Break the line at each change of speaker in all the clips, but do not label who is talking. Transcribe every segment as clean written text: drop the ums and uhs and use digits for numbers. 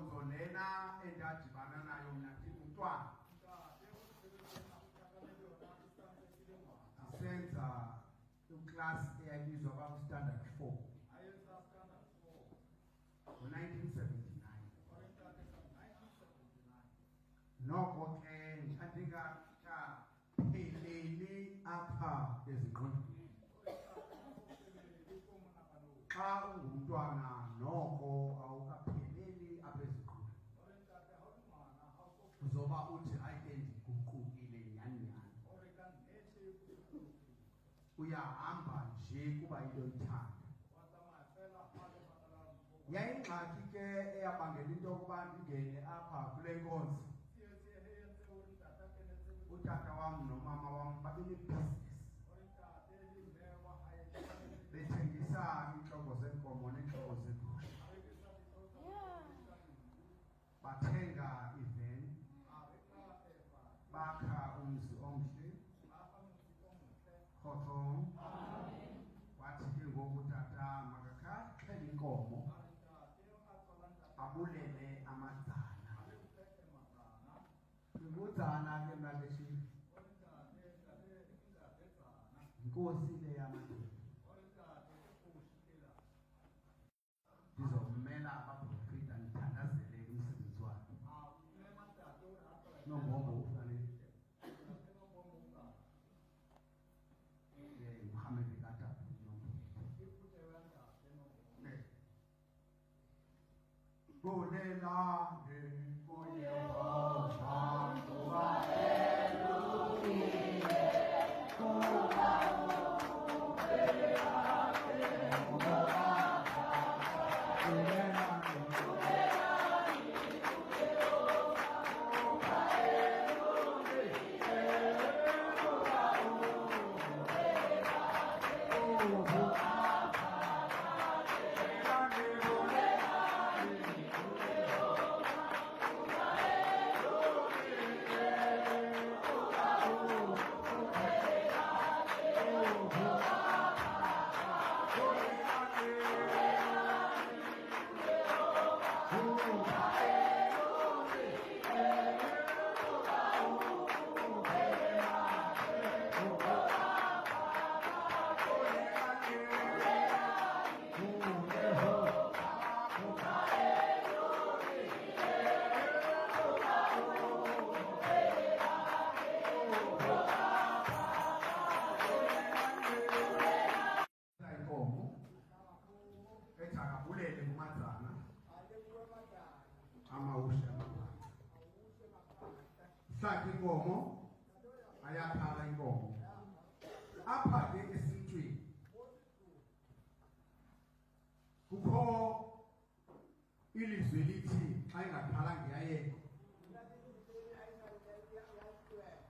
inkonzo lena endadibana nayo nathi umntwana senza uclass eyayibizwa kwaku-standard 4 ngo-1979 noko ke ndandingakapheleli apha ezingqondweni. Xa ungumntwana noko awukapheleli apha ezingqondweni, uzoba uthi ayike ndiguqukile nyani. Uyahamba nje kuba into ithanda. Yayingxaki ke eyabangela into yokuba ndingene apha kule nkonzo. Utata wam nomama wam babene-business, bethengisa iintlobo zeenkomo neentlobo zeegusha. Bathenga iveni, bakha umzi omhle rhoqo. Wathi ke ngoku utata makakhaxhele inkomo abulele amadzana. Ubudzana ke mna ke shi inkosi le yamadoda ndizommela abaprofita ndithandazele umsebenzi wakhe nombombo ufanele Muhammad kata Bolela de Saki inkomo ayakhala inkomo apha ke esintwini kukho ilizwi lithi xa ingakhala ngiyayeka,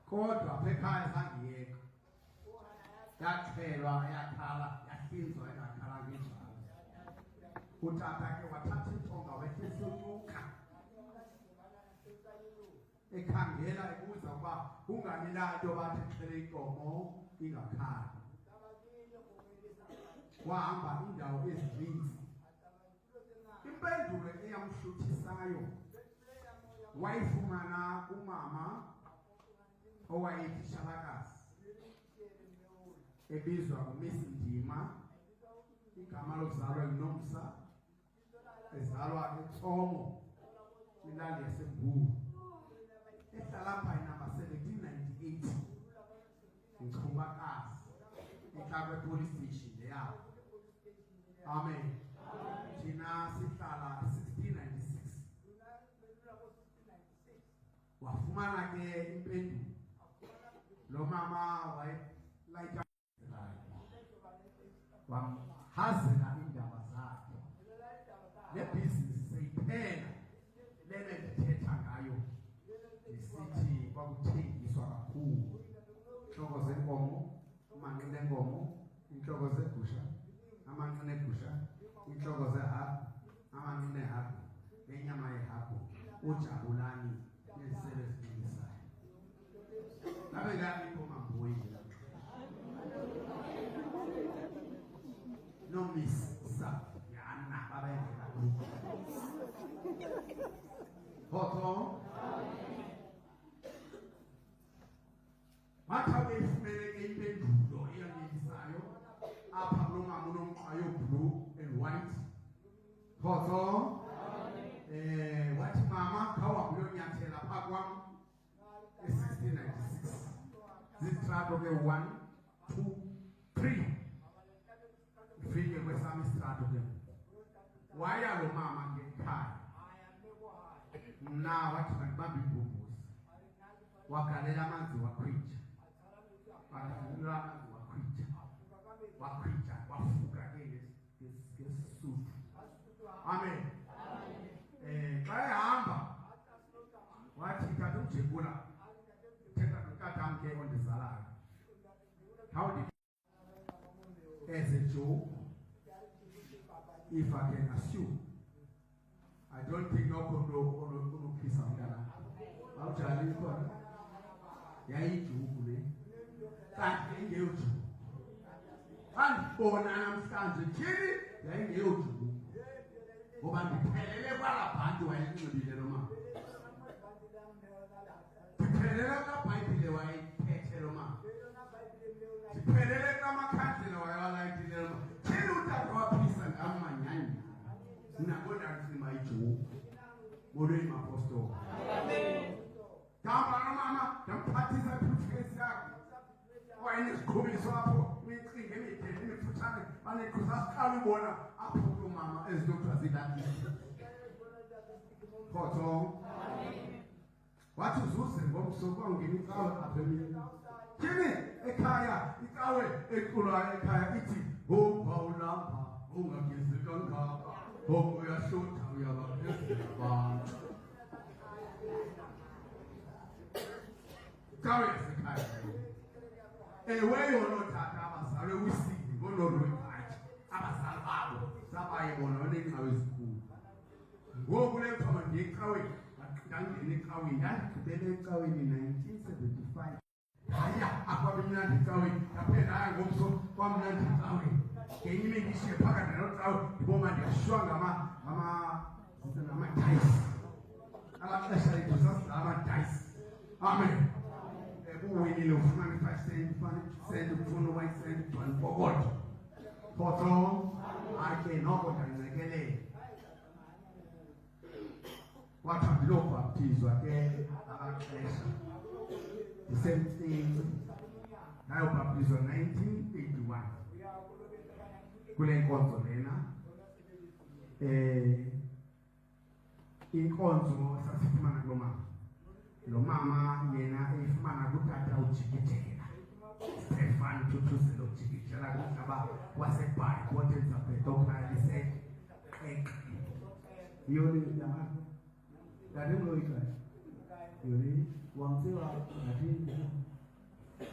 kodwa apha ekhaya sangiyeka. Yaxhelwa yakhala, yahlinzwa ingakhala ngenjalo. Utata ke wathatha intonga wehlisa unyuka ekhangela ebuza ukuba kungani na nto bathi xhele inkomo ingakhali. Wahamba iindawo ezininzi. Impendulo eyamhluthisayo wayifumana kumama owayetitshalakazi ebizwa uMiss Ndima, igama lokuzalwa nguNomsa, ezalwa eTsomo kwilali yaseMbulu. Ehlala pha inamba 1798 Nchubakazi, ehlala police station leyo. Amen. Thina sihlala 1696. Wafumana ke impendulo. Lo mama wayelayita wamhazela indaba zakhe. Le business seyiphela lele ndithetha ngayo. Isithi kwakuthengiswa kakhulu inhloko zenkomo, amanqine enkomo, inhloko zegusha, amanqine egusha, inhloko zehagu, amanqine ehagu, nenyama yehagu, ujabulani neziselo eziningisayo. Ngabe ngapho mamboyi no miss sa yana babengena Hoto. Mathabe ifumene impendulo eyanisayo apha kulo mama unomqhayo blue and white. Hoto. Wathi mama khawuhambe uyonyathela phaa kwam 1696 zistrato ke 1 2 3 ufike kwesam istrato ke waya lo mama ngekhaya mna wathi mandibambe ibhubhusi wagalela amanzi wakhwitsha wakhwitsha wafuka ke ngesisuthu. Amen. Xa ehamba wathi tata ujebula thetha notatam ke ondizalayo. How did as a joke, if I can assume, I don't think no kono kisa mdala awujali khona yayijuku le kanti ingeyojuku andibona namhlanje thini yayingeyojuku ngoba ndiphelele kwala bhanti wayelinxibile lo mama, ndiphelele kwabhayibhile wayephethe lo mama, ndiphelele kwamakhandlela wayewalayitile lo mama. Thini utata waphisa ngamanyanya nabona nzima ijuku molweni mapostoli. Ngihamba nomama ndamphathisa ibhutfesi yakhe wayeneziqhubiso apho imicinga emide emifutshane baneqhuza siqala ubona apho kulo mama ezidokuthiwa zidakile. Khotho. Wathi uzuze ngomsuku kwangena icawe apha emini. Thini ekhaya icawe equlayo ekhaya ithi ngowulapha ungagezi kangaka uyashutha uyabaphezela abantu. Icawe yasekhaya ewe yonotata abazalwe wisini ngonololwebhaji abazali babo sabayibona banencawe ezikhulu. Ngoku le mfama ndiyecaweni ndangena ecaweni ndandigqibele ecaweni 1975. Haya akwabe mnandi ecaweni ndaphenda haya ngomso kwamnandi ecaweni ngenye imini ndishiye phakathi nalocawe ndiboma ndiyashwa ngamadayisi alaxesha lethu sasidlala amadayisi. Amen. Uwinile ufumane 5 cent, 5 cent, ufuna 1 cent, 1 pokoto. Photo, ake noko ndanicekelele. Wathi ndilobhaptizwa ke abaxesha. The same thing. Nayobhaptizwa 1981. Kule nkonzo lena. Inkonzo sasifumana kulo mama. Lo mama yena efumana kutata ujikijela Stefan Tutuselo ujikijela kutaba wasebhayi kotenza bedokna lise yoni yama dadelo ika yoni wamsewa ati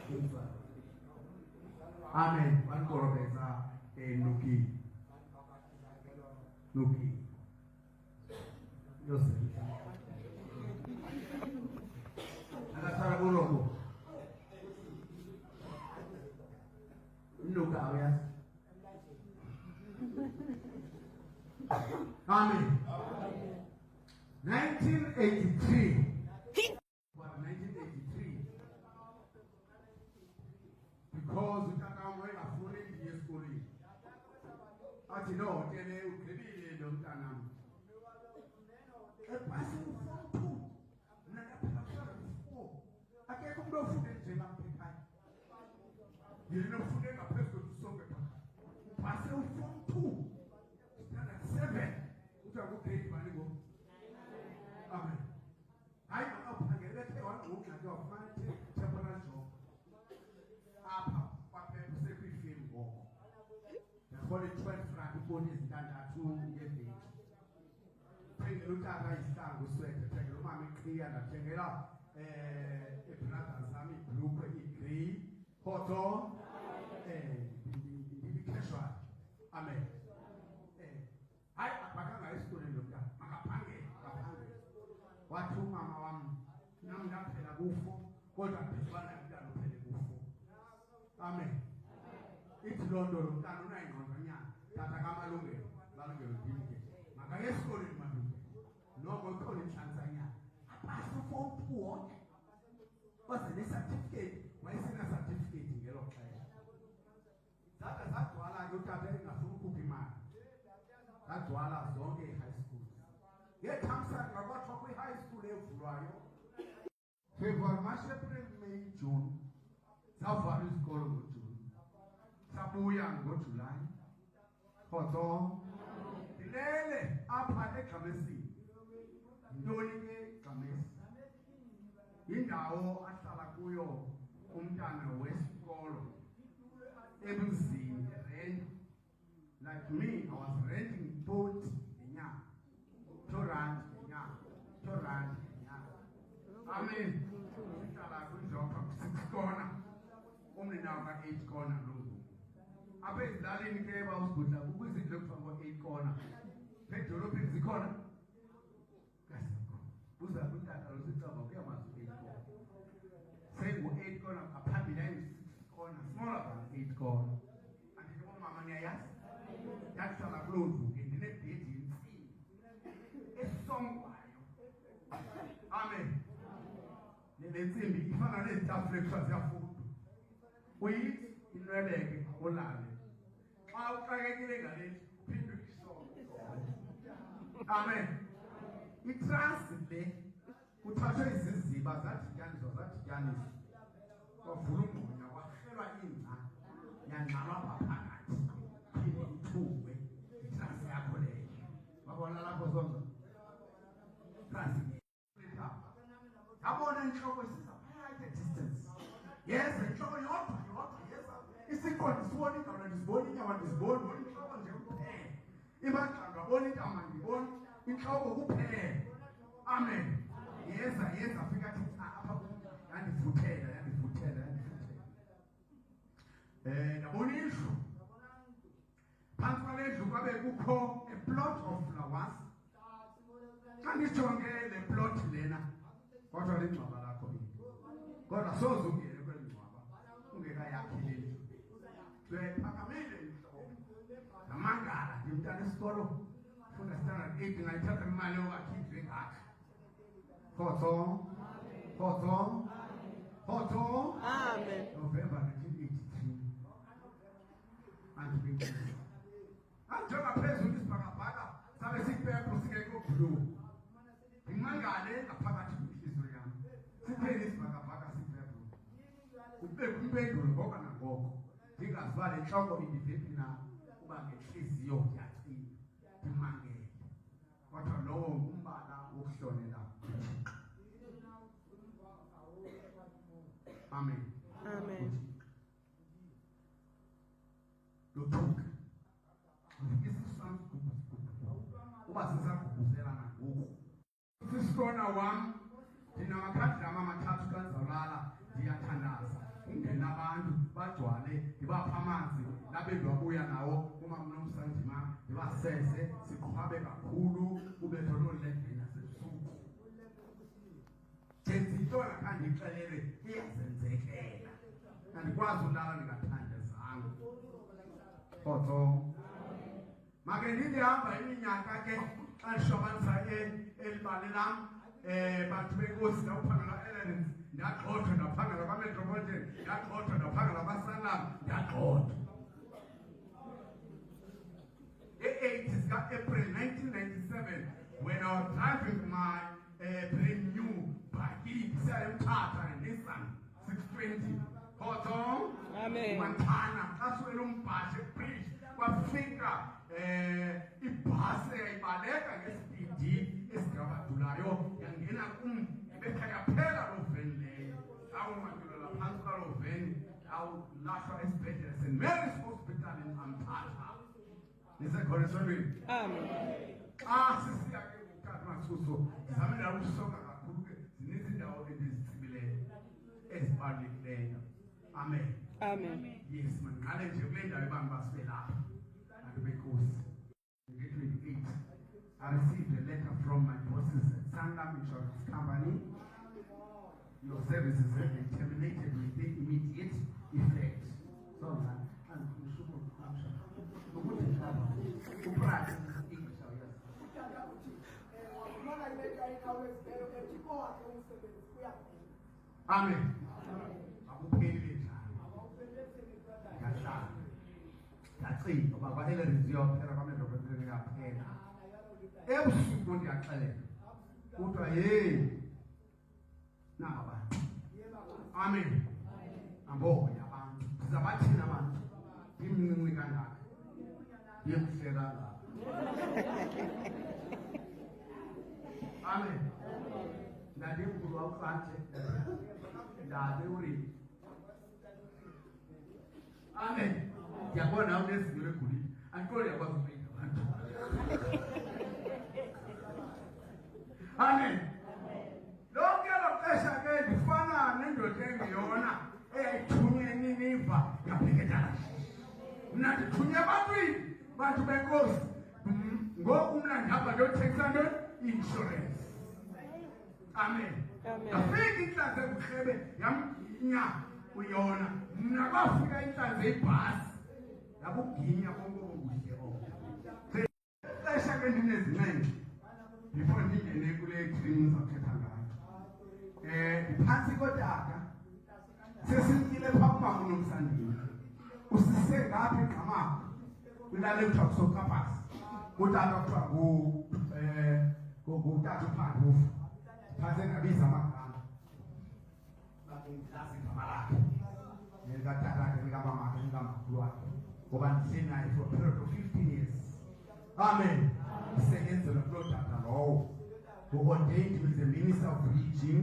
kufa. Amen. Wankorobeza Nuki Yose Agasara Borobo Nuka Avias. Amen. 1983. What 1983? Because utakamwe afune ndiye skuli. Ati no, tene ukebile ndo mtanam. Epasi ufantu. Nakapela kwa akekho umuntu ofunde nje lapha ekhaya. Yena ufunde ngaphezulu kusonke pha. Uphase u-form 2. Standard 7. Uthi akugrade bani ngo. Amen. Hayi awuphangele ethe wangqungqa ke wafumana temporary job. Apha kwaphela usekwifilm ngoko. Yabona 12 franc ubone izintandathu ngeveki. Thengela utata isihlangu swethe, thengela umama iqhiya ndathengela brothers zami ibhulukwe igrey photo casual. Amen. Hayi abakanga esikoleni lo mntana makaphangele wathi umama wami nami ndaphela kufo kodwa phezwana umntana uphele kufo. Amen. Ithi loo nto lo mntana unayingqondonyana tata kamalungelo balungelo mpilike makayesikoleni malungelo noko sanga kwathiwa kwi-high school evulwayo February, March, April, May, June savala isikolo ngoJuni sabuya ngoJulayi khotso dilele apha eGqamesini yintoni ke eGqamesi indawo ahlala kuyo umntana wesikolo ebuzini rent like me I was renting boat ngenyanga £2 ngenyanga £2 ngenyanga amen ngihlala kwindlopha 6 kona umninawo ka-8 kona lowo apha ezilalini ke bawusibhudla kukwizindlu ekuthiwa ngo-8 kona edolophini zikhona buza kutata losicaba kuyamazi u-8 kona sengu-8 kona ngaphambili ayi-6 kona smaller than 8 kona andike bomama niyayazi ndakuhlala kuloo ndlu ke ndinebhedi yentsimbi esongwayo amen le ntsimbi ifana nezitafule kuthiwa ziyafundwa uyithi inweleke ulale xa uxakekile ngaleli uphinde uyisonge amen itrasi le kuthathwe iziziba zadityaniswa kwavula umoya kwahlelwa ingca yangxalwa phakathi phinde ithungwe itrasi yakho leyo wabona lapho sonke trasi yabona intloko isiza phakathi distance yes intloko yodwa yesa isiqondo sibona igama ndizibona inyama ndizibona intloko nje kuphela imagxamba abona intama ndibona intloko kuphela amen yeza fika athi apha yandivuthela ndabona indlu phantsi kwale ndlu kwabe kukho a plot of flowers xa ndijonge le plot lena kodwa lingcwaba lakho kodwa soze ungene kweli ngcwaba ungekayakhile indlu phakamile intloko namangala ndimntana isikolo funda standard 8 ngayithatha imali yokakhidwe ngakha khotso amen November 1983 anjenga phezulu isibhakabhaka sabe sipepho singekho blue imangale ngaphakathi kwinhliziyo yami siphele isibhakabhaka sipepho ubeke impendulo ngoba nangoko ndingazibali inhloko indivephi na uba ngenhliziyo yacina ndimangele kodwa lowo ngumbala wokuhlonela amen lothuka uba sisaguguzelana ngoku sisikona wam ndinamakhadlama amathathu kanzawulala ndiyathandaza ungena abantu bagcwale ndibapha amanzi nabendu wabuya nawo umamnomsandima ndibasese siqhwabe kakhulu ubetho lolendeni yasebusuku ndenza into nakhandixelele iyazenzekela andikwazi ulala ndingathandazanga khotso make ndindihamba iminyaka ke xa ndishobanisa elibali lam bantu benkosi ndawuphangela Elerins ndagxothwa ndaphangela kwaMetropolitan ndagxothwa ndaphangela kwaSanlam ndagxothwa e-8 zika-April 1997 when I was driving my brand new Bakkie Mthatha Nissan 620 khotso Montana xa siwela umbhashe bridge kwafika ibhasi yayibaleka ngesipidi esigabadulayo yangena kum ibetha yaphela loo veni leyo awumatyulela phantsi kwaloo veni awulahlwa esibhedlele St Mary's Hospital Mthatha nisekhona esondweni xa sisiya ke ngokuthatha masuso zame ndawo ukusonga kakhulu ke zininzi iindawo endizitsibileyo ezibalulekileyo amen yes mandiqale nje kule ndawo abantu basibe lapha bantu benkosi nge-28 I received a letter from my bosses at Sanlam Insurance Company. Your services have been terminated with immediate effect. So that and amen. Akupheli njalo. Yahlala. Yacinga ngoba kwa-Elerins iyophela kwaMetropolitan iyaphela. Ebusuku ndiyaxelela kuthiwa hey naba bantu. Amen. Ambonye abantu. Sizabathina abantu. Imncinci kangaka. Yekuhle kangaka. Amen. Ndade mkhulu wawufantshe. Ndade uri. Amen. Ndiyabona unezinto egulile. Andikho ndiyakwazi ukuyida abantu. Amen. Lonke lo xesha ke ndifana nendoda engeyona eyayithunywe eNiniva yabheketana. Mna ndithunywe ebantwini, bantu benkosi. Ngoku mna ndihamba ndiyothengisela ntoni? I-insurance. Amen. Yafika intlanzi ebuhlebe yamginya uyona. Mna kwafika intlanzi eyibhasi yabuginya konke obuhle obo. Xesha ke ndinezincenye before ndingene kule dream ndizawuthetha ngayo. Phantsi kotata sesimkile phaa kumama uNomsandile. Usise ngapha eGqamakho kwilali ekuthiwa kuSokapasi. Utata kuthiwa ngutata uPhandufu. Phantse ngabiza amagama. Bakungilazi igama lakhe. Nekatata ke likamama ke likamakhulu wakhe. Ngoba ndihleli naye for a period of 15 years. Amen. Isebenzela kuloo tata lowo. Ordained with the Minister of Preaching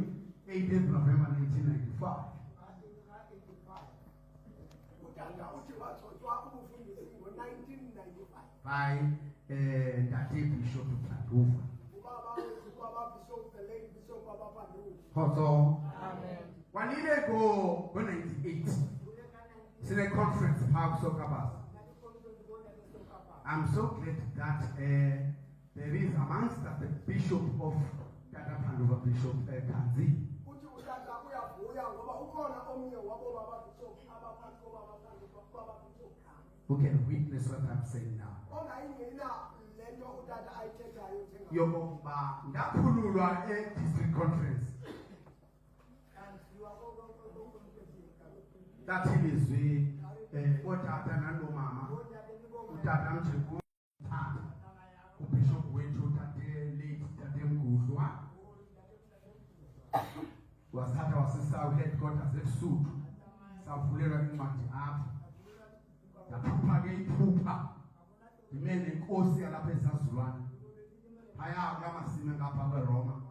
18th November 1995. By Ndate Bishop Panduva. Also, one year ago, when 98, it's in a conference, Park Sokabas. I'm so glad that there is amongst us the Bishop of Tata Panduva, Bishop Kanzi. Who can witness what I'm saying now? Yokoba ndaphululwa district conference. That ilizwi otata nanomama utata mjekulu tata ubishop wethu tate late tate Mgudlwa wasithatha wasisa headquarters eSuthu savulelwa incwadi apha. Yaphupha ke iphupha imene inkosi yalapha eZazulwana phaya kamasime ngapha kweRoma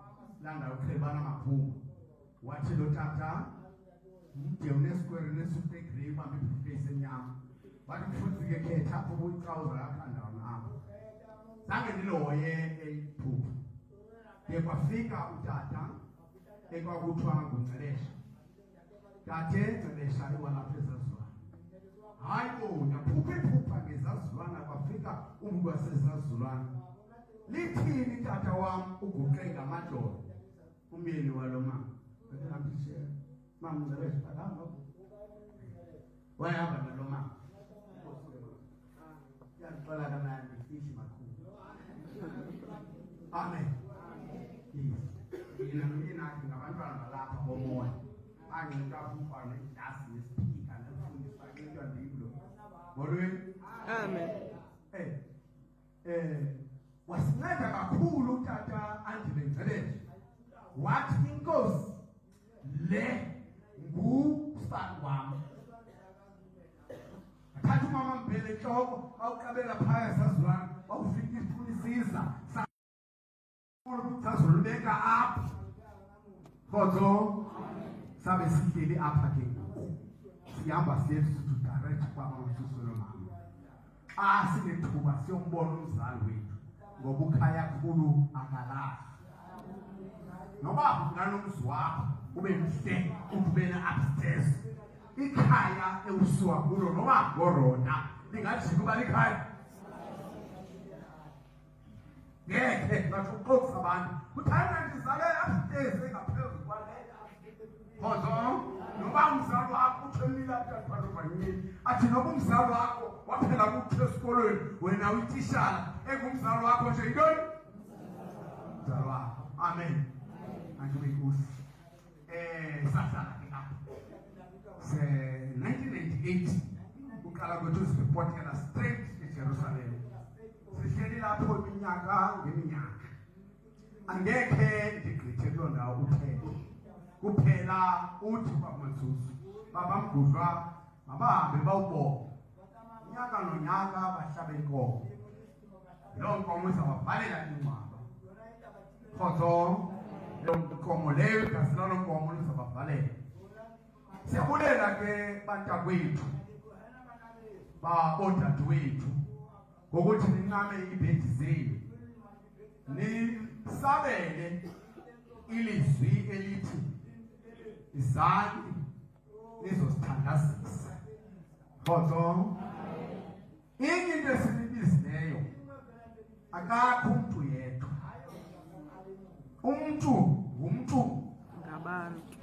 landa ukhebana maphungu wathi lo tata mde unesquare nesuit egrey bambe ibhiface enyama wathi mfundisi ke khetha apho uyitrouser yakhanda apha zange ndilohoye iphupha ke kwafika utata ekwakuthiwa nguNgcelesha tate Ngcelesha iwalapha eZazulwana. Hayi bo ndaphupha iphupha ngeZazulwana kwafika umntu waseZazulwana. Lithini tata wam uguqe ngamadolo umyeni walo mama bekanamthishe mama Ngcelesha takahamba wayahamba nalo mama yaqala kamnandi ifishi makhulu. Amen. Yena nomyenakhe ngabantwana balapha bomoya anginkabufana idasi nesipika nefundisa into ndiblo molweni.
Amen.
Wasinceda kakhulu utata Andile Ngcelesha. Wathi inkosi le ngusana wam. Athatha umama Mbele entloko awuqabela phaya eZazulwana wawufika isifunisiza sazolubeka apha kodwa sabe sihleli apha ke sihamba siye eSuthu direct kwaba uSusulo mama. Sinethuba siyombona umzali wethu ngoba ukhaya kakhulu akalazi. Noba unanomzi wakho ube mhle ubena upstairs ikhaya ewusuka kulo noba ngorona lingathi kuba likhaya ngeke bathuqoqisa abantu kuthanda ndizale upstairs engaphezulu kwale kodwa noba umzali wakho uthemile apha kwanyini athi noba umzali wakho waphela kuthi esikolweni wena uyititshala engumzali wakho nje yintoni umzali wakho. Amen. Andube inkosi. Sahlala ke apha 1998 uqala kwethu siripotela straight eJerusalem. Sihleli lapho iminyaka ngeminyaka angekhe ndigqithe kuloo ndawo uthethe kuphela uthi kwaMazuzu babamgudlwa mabahambe bawubona unyaka nonyaka bahlabe inkomo. Loo nkomo izawavalela ingcwaba rhoqo. Loo nkomo leyo igazi laloo nkomo lizabavalela. Siyabulela ke bantakwethu baodadewethu ngokuthi nincame iibhedi zenu nisabele ilizwi elithi izani nizosithandazisa. Rhoqo. Inye into esinibizileyo akakho umntu yedwa. Umntu ngumntu
ngabantu.